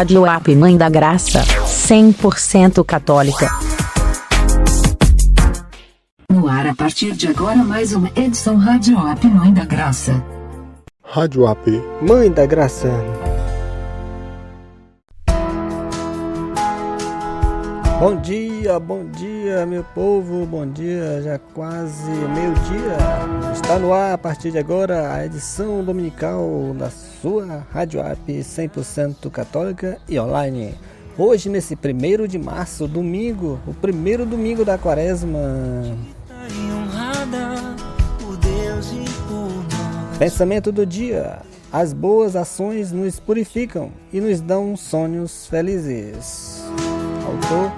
Rádio App Mãe da Graça, 100% católica. No ar a partir de agora mais uma edição Rádio App Mãe da Graça. Rádio App Mãe da Graça. Bom dia meu povo, bom dia, já quase meio-dia. Está no ar a partir de agora a edição dominical da sua Rádio App 100% católica e online. Hoje, nesse 1º de março, domingo, o primeiro domingo da quaresma. Pensamento do dia: as boas ações nos purificam e nos dão sonhos felizes. Autor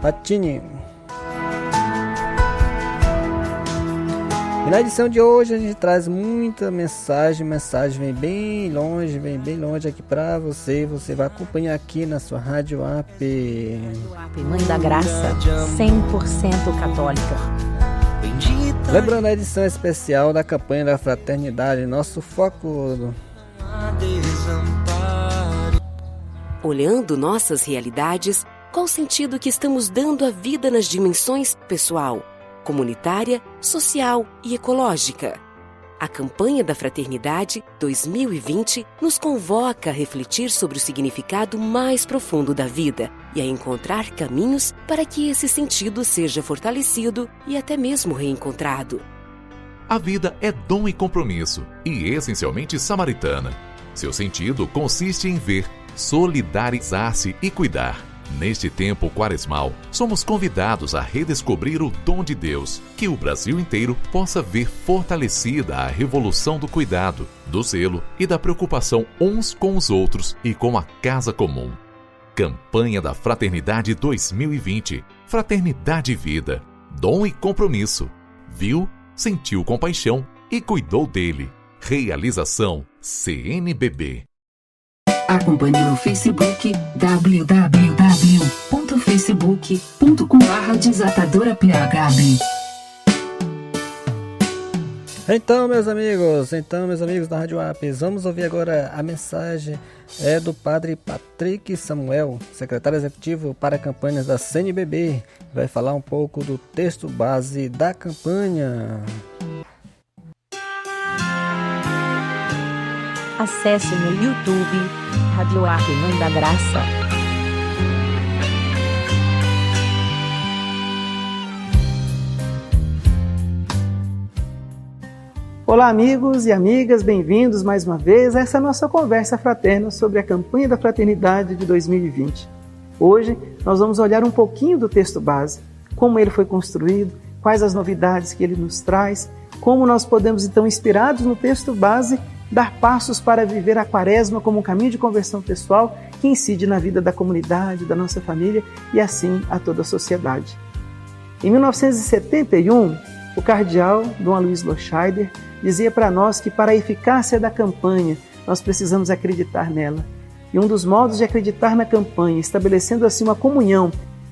Patini. E na edição de hoje a gente traz muita mensagem vem bem longe aqui pra você. Você vai acompanhar aqui na sua Rádio App. Mãe da Graça, 100% católica. Lembrando a edição especial da campanha da fraternidade, nosso foco. Olhando nossas realidades, qual o sentido que estamos dando à vida nas dimensões pessoal, comunitária, social e ecológica? A campanha da Fraternidade 2020 nos convoca a refletir sobre o significado mais profundo da vida e a encontrar caminhos para que esse sentido seja fortalecido e até mesmo reencontrado. A vida é dom e compromisso, e essencialmente samaritana. Seu sentido consiste em ver, solidarizar-se e cuidar. Neste tempo quaresmal, somos convidados a redescobrir o dom de Deus, que o Brasil inteiro possa ver fortalecida a revolução do cuidado, do zelo e da preocupação uns com os outros e com a casa comum. Campanha da Fraternidade 2020. Fraternidade e vida. Dom e compromisso. Viu, sentiu compaixão e cuidou dele. Realização CNBB. Acompanhe no Facebook www.facebook.com/desatadora-phb. Então, meus amigos da Rádio App, vamos ouvir agora a mensagem do Padre Patrick Samuel, secretário executivo para campanhas da CNBB. Vai falar um pouco do texto base da campanha. Acesse no YouTube, Rádio App Mãe da Graça. Olá amigos e amigas, bem-vindos mais uma vez a essa nossa conversa fraterna sobre a campanha da Fraternidade de 2020. Hoje nós vamos olhar um pouquinho do texto base, como ele foi construído, quais as novidades que ele nos traz, como nós podemos então, inspirados no texto base, dar passos para viver a quaresma como um caminho de conversão pessoal que incide na vida da comunidade, da nossa família e assim a toda a sociedade. Em 1971, o cardeal Dom Aloysio Loscheider dizia para nós que para a eficácia da campanha nós precisamos acreditar nela. E um dos modos de acreditar na campanha, estabelecendo assim uma comunhão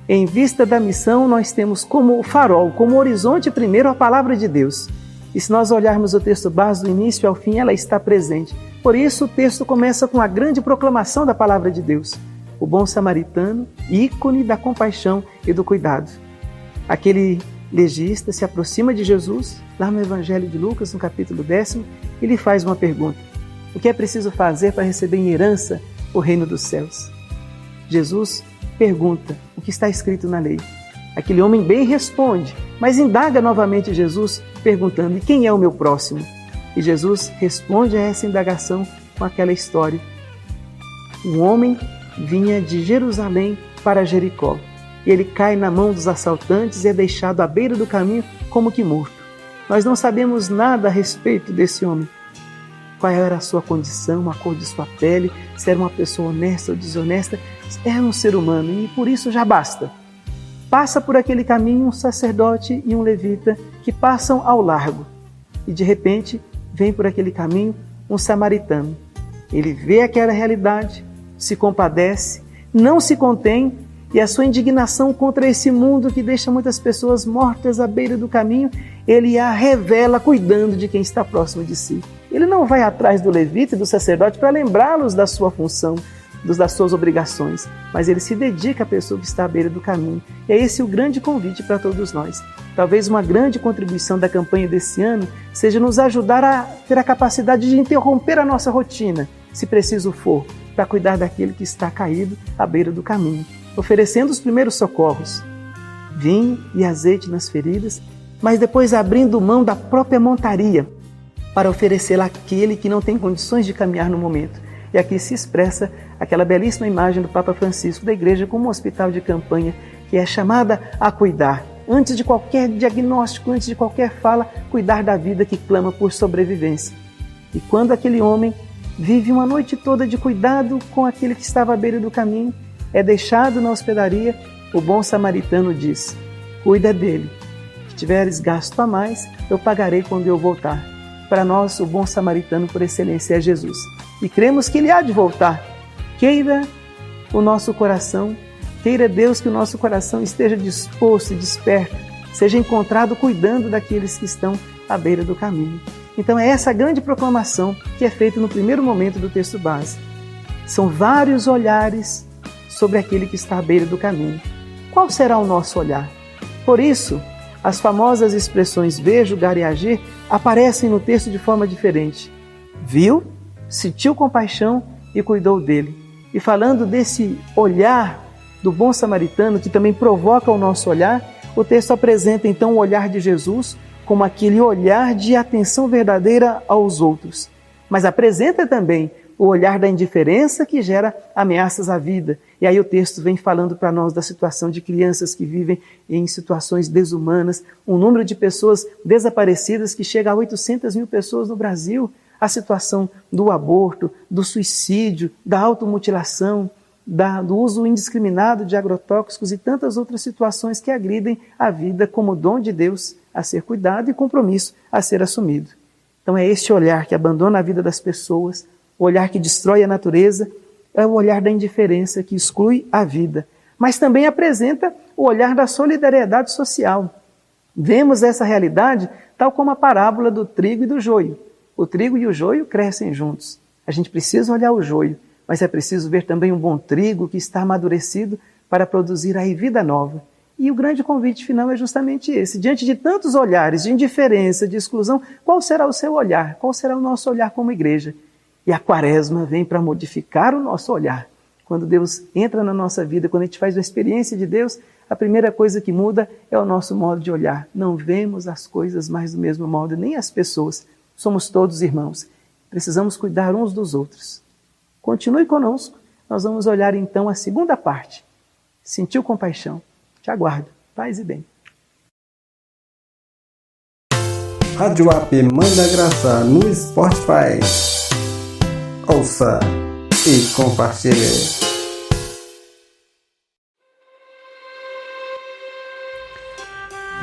em vista da missão, nós temos como farol, como horizonte primeiro a palavra de Deus. E se nós olharmos o texto base do início ao fim, ela está presente. Por isso o texto começa com a grande proclamação da palavra de Deus. O bom samaritano, ícone da compaixão e do cuidado. Aquele legista se aproxima de Jesus, lá no Evangelho de Lucas, no capítulo 10, e lhe faz uma pergunta. O que é preciso fazer para receber em herança o reino dos céus? Jesus pergunta o que está escrito na lei. Aquele homem bem responde, mas indaga novamente Jesus, perguntando: e quem é o meu próximo? E Jesus responde a essa indagação com aquela história. Um homem vinha de Jerusalém para Jericó, e ele cai na mão dos assaltantes e é deixado à beira do caminho como que morto. Nós não sabemos nada a respeito desse homem. Qual era a sua condição, a cor de sua pele, se era uma pessoa honesta ou desonesta, era um ser humano e por isso já basta. Passa por aquele caminho um sacerdote e um levita que passam ao largo. E de repente vem por aquele caminho um samaritano. Ele vê aquela realidade, se compadece, não se contém e a sua indignação contra esse mundo que deixa muitas pessoas mortas à beira do caminho, ele a revela cuidando de quem está próximo de si. Ele não vai atrás do levita e do sacerdote para lembrá-los da sua função, das suas obrigações, mas ele se dedica à pessoa que está à beira do caminho. E é esse o grande convite para todos nós. Talvez uma grande contribuição da campanha desse ano seja nos ajudar a ter a capacidade de interromper a nossa rotina, se preciso for, para cuidar daquele que está caído à beira do caminho, oferecendo os primeiros socorros, vinho e azeite nas feridas, mas depois abrindo mão da própria montaria para oferecê-la àquele que não tem condições de caminhar no momento. E aqui se expressa aquela belíssima imagem do Papa Francisco da Igreja como um hospital de campanha que é chamada a cuidar. Antes de qualquer diagnóstico, antes de qualquer fala, cuidar da vida que clama por sobrevivência. E quando aquele homem vive uma noite toda de cuidado com aquele que estava à beira do caminho, é deixado na hospedaria, o bom samaritano diz: cuida dele, se tiveres gasto a mais, eu pagarei quando eu voltar. Para nós, o bom samaritano por excelência é Jesus. E cremos que ele há de voltar. Queira o nosso coração, queira Deus que o nosso coração esteja disposto e desperto, seja encontrado cuidando daqueles que estão à beira do caminho. Então é essa grande proclamação que é feita no primeiro momento do texto base. São vários olhares sobre aquele que está à beira do caminho. Qual será o nosso olhar? Por isso, as famosas expressões ver, julgar e agir aparecem no texto de forma diferente. Viu, sentiu compaixão e cuidou dele. E falando desse olhar do bom samaritano, que também provoca o nosso olhar, o texto apresenta então o olhar de Jesus como aquele olhar de atenção verdadeira aos outros. Mas apresenta também o olhar da indiferença que gera ameaças à vida. E aí o texto vem falando para nós da situação de crianças que vivem em situações desumanas, um número de pessoas desaparecidas que chega a 800 mil pessoas no Brasil, a situação do aborto, do suicídio, da automutilação, do uso indiscriminado de agrotóxicos e tantas outras situações que agridem a vida como dom de Deus a ser cuidado e compromisso a ser assumido. Então é este olhar que abandona a vida das pessoas, o olhar que destrói a natureza, é o olhar da indiferença que exclui a vida, mas também apresenta o olhar da solidariedade social. Vemos essa realidade tal como a parábola do trigo e do joio. O trigo e o joio crescem juntos. A gente precisa olhar o joio, mas é preciso ver também um bom trigo que está amadurecido para produzir aí vida nova. E o grande convite final é justamente esse. Diante de tantos olhares de indiferença, de exclusão, qual será o seu olhar? Qual será o nosso olhar como igreja? E a Quaresma vem para modificar o nosso olhar. Quando Deus entra na nossa vida, quando a gente faz uma experiência de Deus, a primeira coisa que muda é o nosso modo de olhar. Não vemos as coisas mais do mesmo modo, nem as pessoas. Somos todos irmãos. Precisamos cuidar uns dos outros. Continue conosco. Nós vamos olhar então a segunda parte. Sentiu compaixão? Te aguardo. Paz e bem. Rádio App Manda Graça no Spotify. Ouça e compartilhe.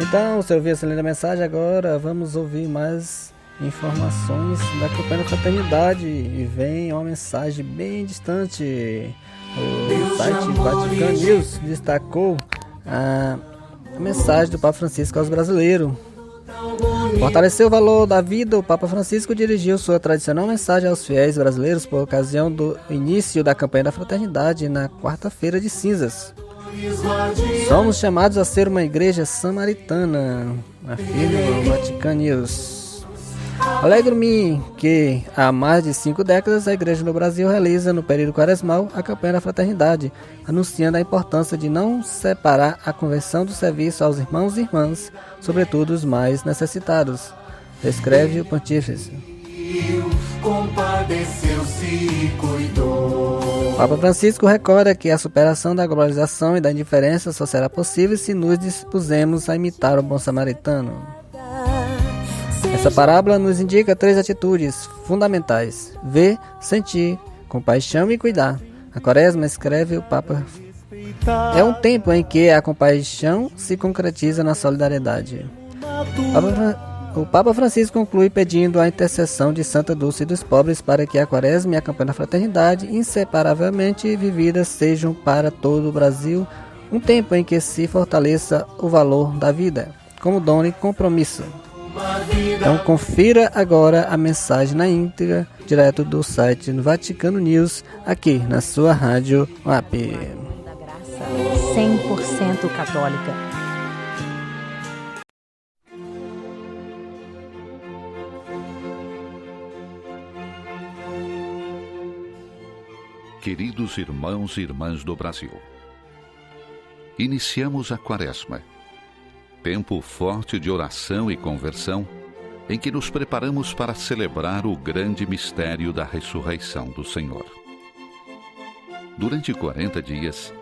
Então, você ouviu essa linda mensagem, agora vamos ouvir mais informações da campanha da fraternidade. E vem uma mensagem bem distante. O site Vatican News destacou a mensagem do Papa Francisco aos brasileiros. Fortalecer o valor da vida, o Papa Francisco dirigiu sua tradicional mensagem aos fiéis brasileiros por ocasião do início da campanha da fraternidade na quarta-feira de cinzas. Somos chamados a ser uma igreja samaritana, afirma o Vatican News. Alegro-me que há mais de 5 décadas a igreja no Brasil realiza no período quaresmal a campanha da fraternidade, anunciando a importância de não separar a conversão do serviço aos irmãos e irmãs, sobretudo os mais necessitados, escreve o pontífice. Papa Francisco recorda que a superação da globalização e da indiferença só será possível se nos dispusemos a imitar o bom samaritano. Essa parábola nos indica 3 atitudes fundamentais: ver, sentir, compaixão e cuidar. A Quaresma, escreve o Papa, é um tempo em que a compaixão se concretiza na solidariedade. O Papa Francisco conclui pedindo a intercessão de Santa Dulce dos pobres para que a Quaresma e a campanha da fraternidade, inseparavelmente vividas, sejam para todo o Brasil um tempo em que se fortaleça o valor da vida, como dom e compromisso. Então confira agora a mensagem na íntegra, direto do site do Vaticano News, aqui na sua rádio WAP. Da graça 100% católica. Queridos irmãos e irmãs do Brasil, iniciamos a Quaresma, tempo forte de oração e conversão, em que nos preparamos para celebrar o grande mistério da ressurreição do Senhor. Durante 40 dias,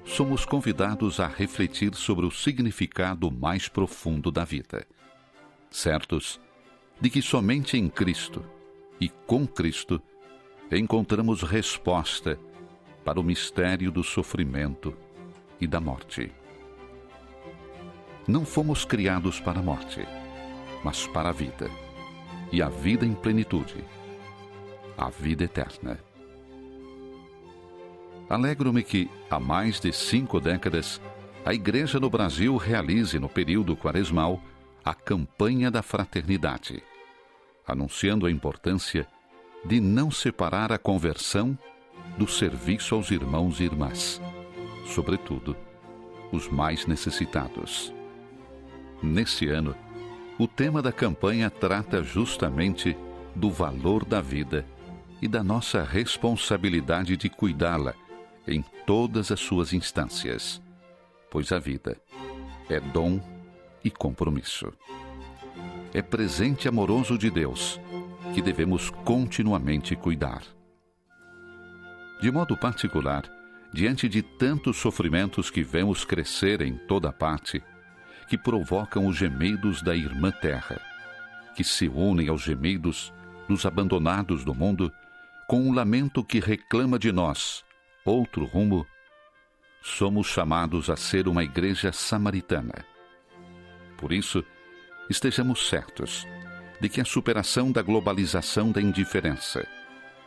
somos convidados a refletir sobre o significado mais profundo da vida, certos de que somente em Cristo e com Cristo encontramos resposta para o mistério do sofrimento e da morte. Não fomos criados para a morte, mas para a vida, e a vida em plenitude, a vida eterna. Alegro-me que, há mais de 5 décadas, a Igreja no Brasil realize no período quaresmal a campanha da fraternidade, anunciando a importância de não separar a conversão do serviço aos irmãos e irmãs, sobretudo os mais necessitados. Nesse ano, o tema da campanha trata justamente do valor da vida e da nossa responsabilidade de cuidá-la em todas as suas instâncias, pois a vida é dom e compromisso. É presente amoroso de Deus que devemos continuamente cuidar. De modo particular, diante de tantos sofrimentos que vemos crescer em toda parte, que provocam os gemidos da irmã terra, que se unem aos gemidos dos abandonados do mundo, com um lamento que reclama de nós outro rumo, somos chamados a ser uma igreja samaritana. Por isso, estejamos certos de que a superação da globalização da indiferença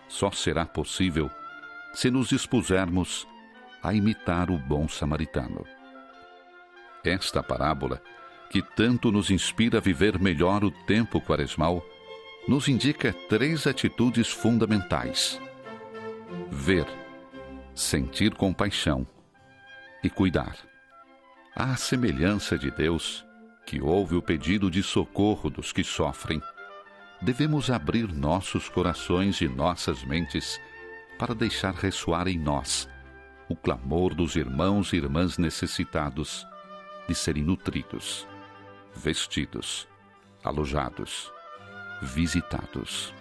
só será possível se nos dispusermos a imitar o bom samaritano. Esta parábola, que tanto nos inspira a viver melhor o tempo quaresmal, nos indica 3 atitudes fundamentais: ver, sentir compaixão e cuidar. À semelhança de Deus, que ouve o pedido de socorro dos que sofrem, devemos abrir nossos corações e nossas mentes para deixar ressoar em nós o clamor dos irmãos e irmãs necessitados de serem nutridos, vestidos, alojados, visitados.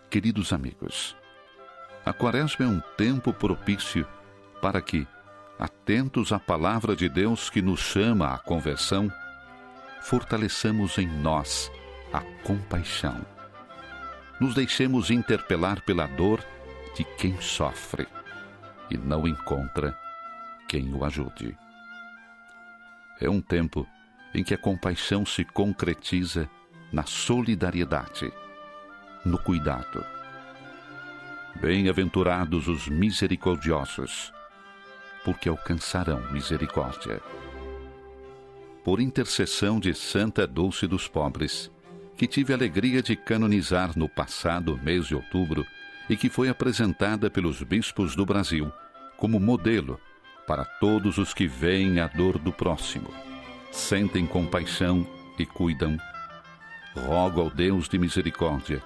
Queridos amigos, a Quaresma é um tempo propício para que, atentos à palavra de Deus que nos chama à conversão, fortaleçamos em nós a compaixão. Nos deixemos interpelar pela dor de quem sofre e não encontra quem o ajude. É um tempo em que a compaixão se concretiza na solidariedade, no cuidado. Bem-aventurados os misericordiosos, porque alcançarão misericórdia. Por intercessão de Santa Dulce dos Pobres, que tive a alegria de canonizar no passado mês de outubro e que foi apresentada pelos bispos do Brasil como modelo para todos os que veem a dor do próximo, sentem compaixão e cuidam, rogo ao Deus de misericórdia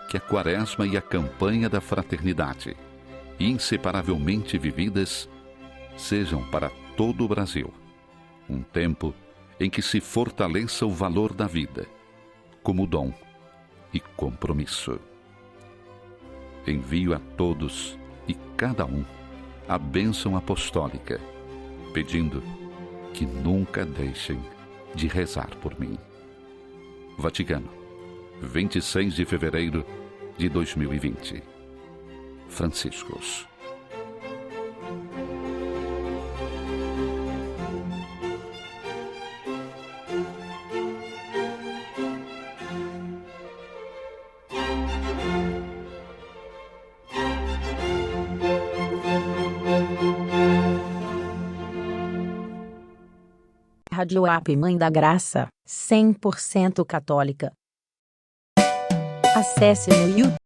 que a Quaresma e a campanha da fraternidade, inseparavelmente vividas, sejam para todo o Brasil um tempo em que se fortaleça o valor da vida como dom e compromisso. Envio a todos e cada um a bênção apostólica, pedindo que nunca deixem de rezar por mim. Vaticano, 26 de fevereiro de 2020. Franciscus. Rádio App Mãe da Graça, 100% católica. Acesse no YouTube